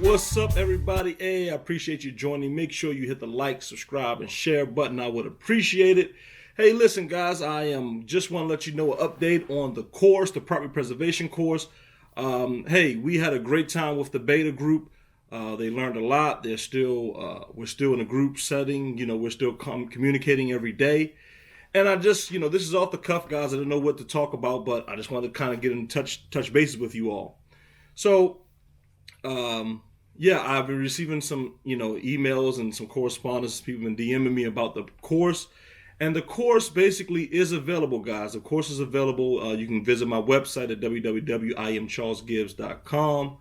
What's up, everybody? Hey, I appreciate you joining. Make sure you hit the like, subscribe, and share button. I would appreciate it. Hey, listen, guys, I just want to let you know an update on the course, the property preservation course. Hey, we had a great time with the beta group. They learned a lot. We're still in a group setting. We're still communicating every day. And I just, this is off the cuff, guys. I don't know what to talk about, but I just wanted to kind of get in touch bases with you all. So, yeah, I've been receiving some, emails and some correspondence. People have been DMing me about the course. And the course basically is available, guys. The course is available. You can visit my website at www.imcharlesgibbs.com.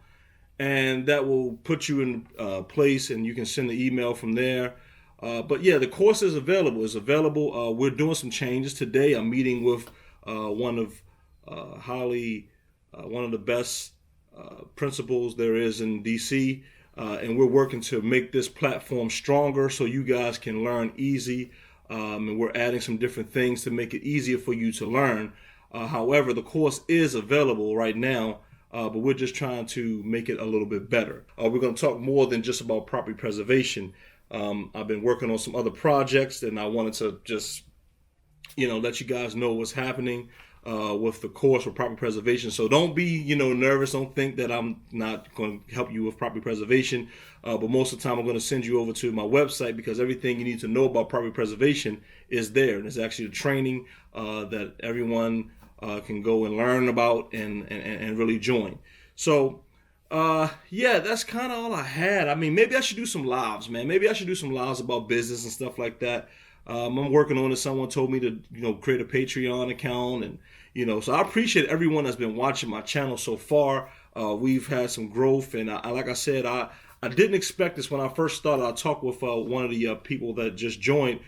And that will put you in place, and you can send the email from there. But yeah, the course is available. It's available. We're doing some changes today. I'm meeting with one of the best principals there is in DC, and we're working to make this platform stronger so you guys can learn easy. And we're adding some different things to make it easier for you to learn. However, the course is available right now. But we're just trying to make it a little bit better. We're going to talk more than just about property preservation. I've been working on some other projects, and I wanted to just, let you guys know what's happening with the course for property preservation. So don't be, nervous. Don't think that I'm not going to help you with property preservation. But most of the time, I'm going to send you over to my website, because everything you need to know about property preservation is there. And it's actually a training that everyone can go and learn about and really join. So, yeah, that's kind of all I had. I mean, maybe I should do some lives, man. Maybe I should do some lives about business and stuff like that. I'm working on it. Someone told me to, create a Patreon account, and, so I appreciate everyone that's been watching my channel so far. We've had some growth, and like I said, I didn't expect this when I first started. I talked with one of the people that just joined.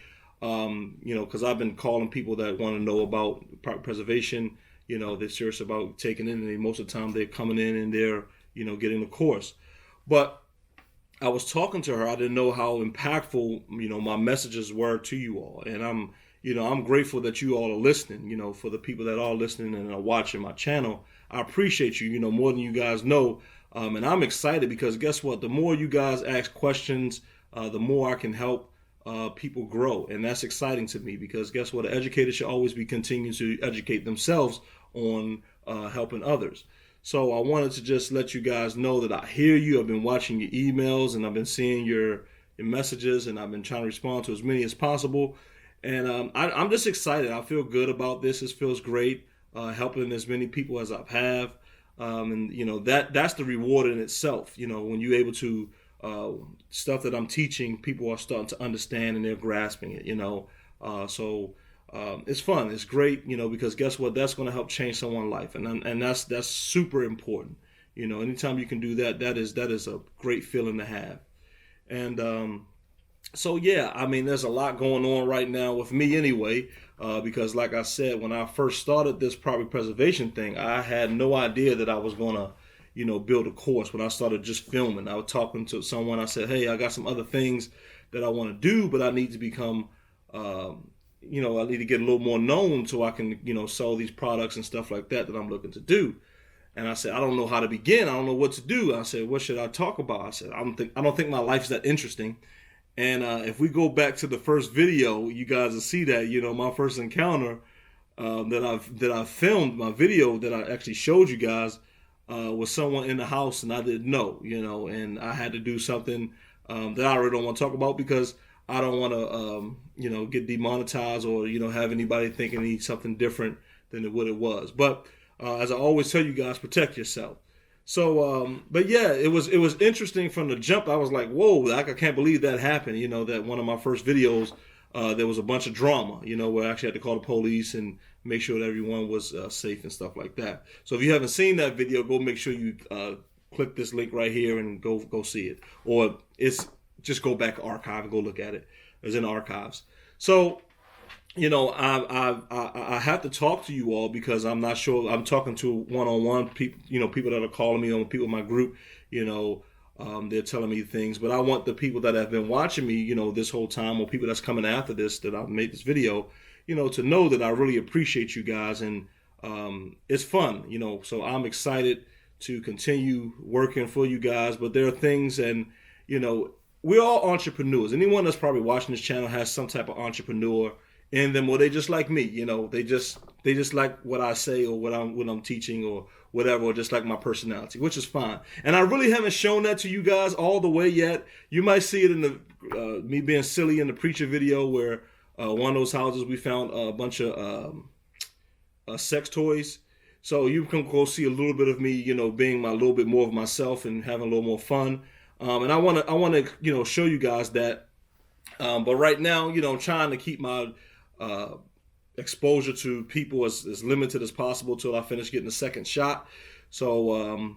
Because I've been calling people that want to know about property preservation. They're serious about taking it, and most of the time they're coming in and they're, getting the course. But I was talking to her. I didn't know how impactful, my messages were to you all. And I'm grateful that you all are listening, for the people that are listening and are watching my channel. I appreciate you, more than you guys know. And I'm excited because guess what? The more you guys ask questions, the more I can help people grow, and that's exciting to me, because guess what? An educator should always be continuing to educate themselves on helping others. So I wanted to just let you guys know that I hear you. I've been watching your emails, and I've been seeing your messages, and I've been trying to respond to as many as possible. And I'm just excited. I feel good about this. This feels great, helping as many people as I have. And that's the reward in itself. When you're able to stuff that I'm teaching, people are starting to understand and they're grasping it, so it's fun. It's great, because guess what? That's going to help change someone's life. And that's super important. Anytime you can do that, that is a great feeling to have. And, so yeah, I mean, there's a lot going on right now with me anyway, because like I said, when I first started this property preservation thing, I had no idea that I was going to build a course. When I started just filming, I was talking to someone. I said, hey, I got some other things that I want to do, but I need to become, I need to get a little more known so I can, sell these products and stuff like that I'm looking to do. And I said, I don't know how to begin. I don't know what to do. I said, what should I talk about? I said, I don't think my life's that interesting. And if we go back to the first video, you guys will see that, my first encounter that I filmed, my video that I actually showed you guys, was someone in the house, and I didn't know, and I had to do something that I really don't want to talk about, because I don't want to, get demonetized or, have anybody thinking he's something different than what it was. But as I always tell you guys, protect yourself. So, but yeah, it was interesting from the jump. I was like, whoa, I can't believe that happened. That one of my first videos, there was a bunch of drama, where I actually had to call the police and make sure that everyone was safe and stuff like that. So if you haven't seen that video, go make sure you click this link right here and go see it. Or just go back archive and go look at it. It's in archives. So, I have to talk to you all, because I'm not sure. I'm talking to one-on-one people, people that are calling me, on people in my group, they're telling me things, but I want the people that have been watching me, this whole time, or people that's coming after this, that I've made this video, to know that I really appreciate you guys, and it's fun, so I'm excited to continue working for you guys. But there are things, and we're all entrepreneurs. Anyone that's probably watching this channel has some type of entrepreneur in them, or they just like me. They just like what I say or what I'm teaching or whatever, or just like my personality, which is fine. And I really haven't shown that to you guys all the way yet. You might see it in the me being silly in the preacher video where one of those houses we found a bunch of sex toys. So you can go see a little bit of me, being a little bit more of myself and having a little more fun. And I want to show you guys that. But right now, I'm trying to keep my exposure to people as limited as possible till I finish getting the second shot. So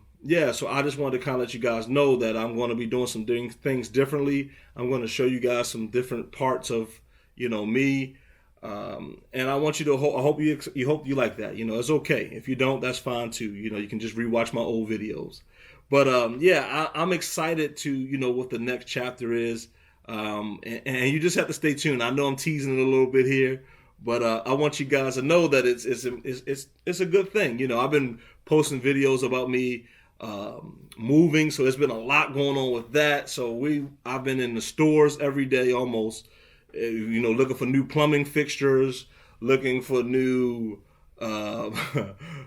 so I just wanted to kind of let you guys know that I'm going to be doing some things differently. I'm going to show you guys some different parts of me. And I want you to I hope you like that. It's okay if you don't, that's fine too. You can just rewatch my old videos. But I'm excited to what the next chapter is. And you just have to stay tuned. I know I'm teasing it a little bit here, but I want you guys to know that it's a good thing. I've been posting videos about me moving, so there's been a lot going on with that. So I've been in the stores every day almost, looking for new plumbing fixtures, looking for new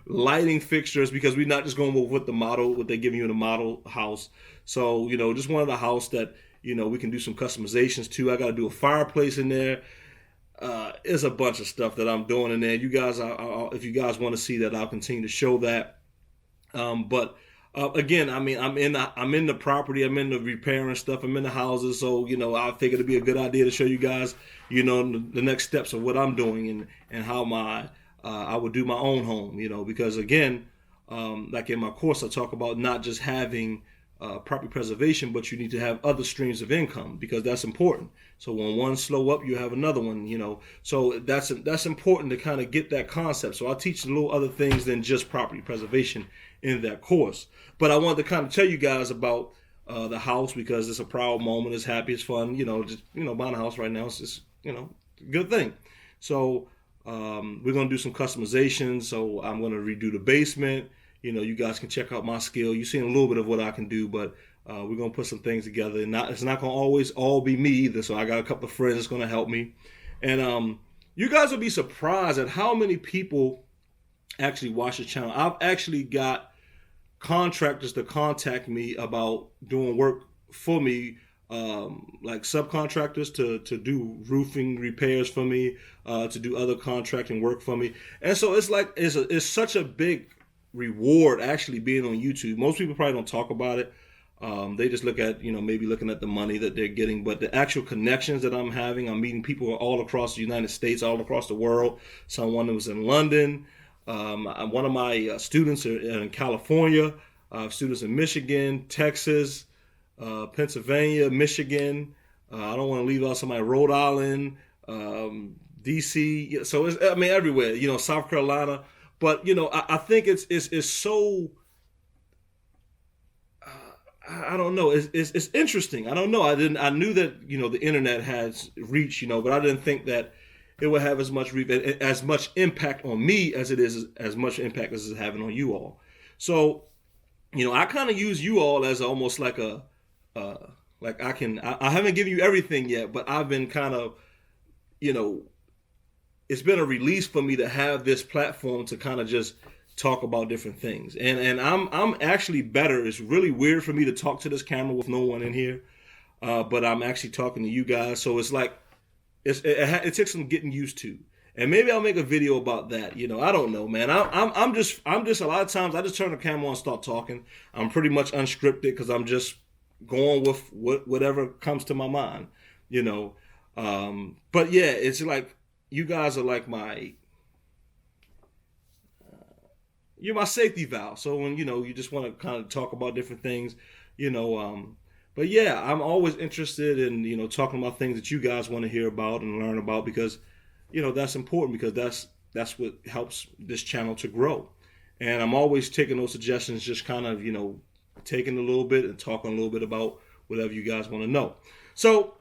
lighting fixtures, because we're not just going with what they're giving you in the model house. So just wanted a house that we can do some customizations to. I got to do a fireplace in there. There's a bunch of stuff that I'm doing in there. You guys, if you guys want to see that, I'll continue to show that. But again, I'm in the property. I'm in the repairing stuff. I'm in the houses. So I figured it'd be a good idea to show you guys, the next steps of what I'm doing and how I would do my own home. Because again, like in my course, I talk about not just having property preservation, but you need to have other streams of income, because that's important. So when one slow up, you have another one, so that's important to kind of get that concept. So I teach a little other things than just property preservation in that course. But I wanted to kind of tell you guys about the house, because it's a proud moment. It's happy, it's fun, buying a house right now is just, a good thing. So we're going to do some customizations. So I'm going to redo the basement. You guys can check out my skill. You've seen a little bit of what I can do, but we're going to put some things together. And it's not going to always all be me either. So I got a couple of friends that's going to help me. And you guys will be surprised at how many people actually watch the channel. I've actually got contractors to contact me about doing work for me, like subcontractors to do roofing repairs for me, to do other contracting work for me. And so it's such a big reward actually being on YouTube. Most people probably don't talk about it. They just look at, maybe looking at the money that they're getting, but the actual connections that I'm having, I'm meeting people all across the United States, all across the world. Someone that was in London. One of my students are in California. Students in Michigan, Texas, Pennsylvania, Michigan. I don't want to leave out somebody, Rhode Island, DC. So it's, everywhere, South Carolina. But, I think it's so, I don't know. It's interesting. I don't know. I knew that, the internet has reach, but I didn't think that it would have as much impact on me as it is as much impact as it's having on you all. So, I kind of use you all as almost like I haven't given you everything yet, but I've been kind of, it's been a release for me to have this platform to kind of just talk about different things. And I'm actually better. It's really weird for me to talk to this camera with no one in here, but I'm actually talking to you guys. So it's like, it takes some getting used to. And maybe I'll make a video about that. I don't know, man. I'm just a lot of times I just turn the camera on and start talking. I'm pretty much unscripted because I'm just going with whatever comes to my mind, But yeah, it's like you guys are like you're my safety valve. So when you just want to kind of talk about different things, But yeah, I'm always interested in talking about things that you guys want to hear about and learn about, because that's important, because that's what helps this channel to grow. And I'm always taking those suggestions, just kind of taking a little bit and talking a little bit about whatever you guys want to know. So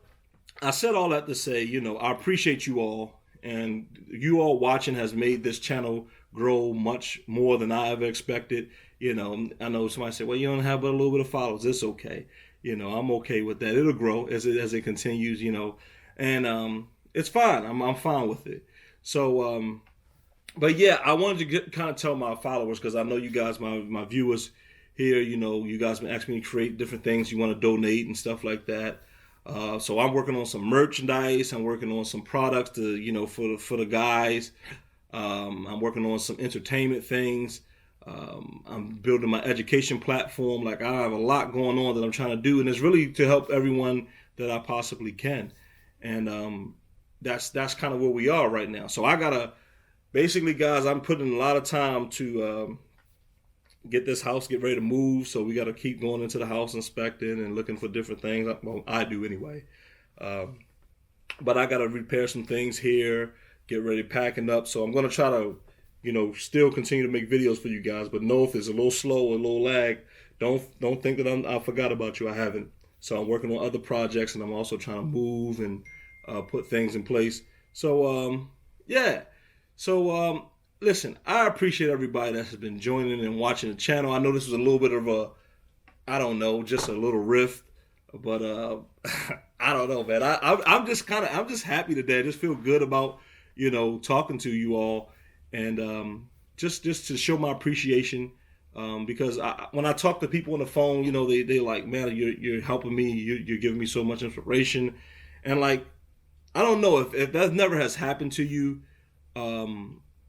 I said all that to say, I appreciate you all, and you all watching has made this channel grow much more than I ever expected. I know somebody said, well, you don't have but a little bit of followers. It's okay. I'm okay with that. It'll grow as it continues, and it's fine. I'm fine with it. So, but yeah, I wanted to kind of tell my followers, because I know you guys, my viewers here, you guys been asking me to create different things you want to donate and stuff like that. So I'm working on some merchandise. I'm working on some products to, for the guys. I'm working on some entertainment things. I'm building my education platform. Like, I have a lot going on that I'm trying to do, and it's really to help everyone that I possibly can. And that's kind of where we are right now. So I gotta basically, guys, I'm putting a lot of time to get this house, get ready to move. So we got to keep going into the house, inspecting and looking for different things. Well, I do anyway. But I got to repair some things here, get ready packing up. So I'm going to try to, still continue to make videos for you guys. But know if it's a little slow or a little lag, don't think that I forgot about you. I haven't. So I'm working on other projects, and I'm also trying to move and put things in place. So, yeah. So, listen, I appreciate everybody that has been joining and watching the channel. I know this was a little bit of just a little rift, but I don't know, man. I'm just happy today. I just feel good about, talking to you all, and just to show my appreciation, because when I talk to people on the phone, they like, man, you're helping me. You're giving me so much inspiration, and like, I don't know if that never has happened to you.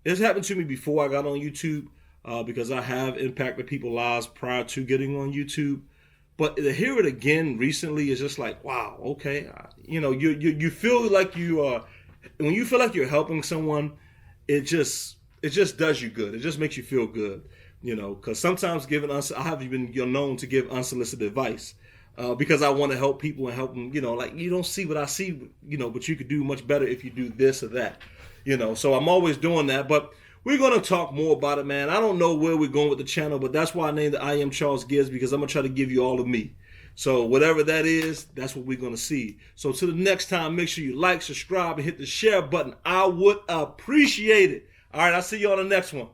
It's happened to me before I got on YouTube, because I have impacted people's lives prior to getting on YouTube. But to hear it again recently is just like, wow, okay. You feel like when you feel like you're helping someone, it just does you good. It just makes you feel good, because sometimes I have been known to give unsolicited advice, because I want to help people and help them, like, you don't see what I see, but you could do much better if you do this or that. So I'm always doing that, but we're going to talk more about it, man. I don't know where we're going with the channel, but that's why I named it I Am Charles Gibbs, because I'm going to try to give you all of me. So whatever that is, that's what we're going to see. So till the next time, make sure you like, subscribe, and hit the share button. I would appreciate it. All right, I'll see you on the next one.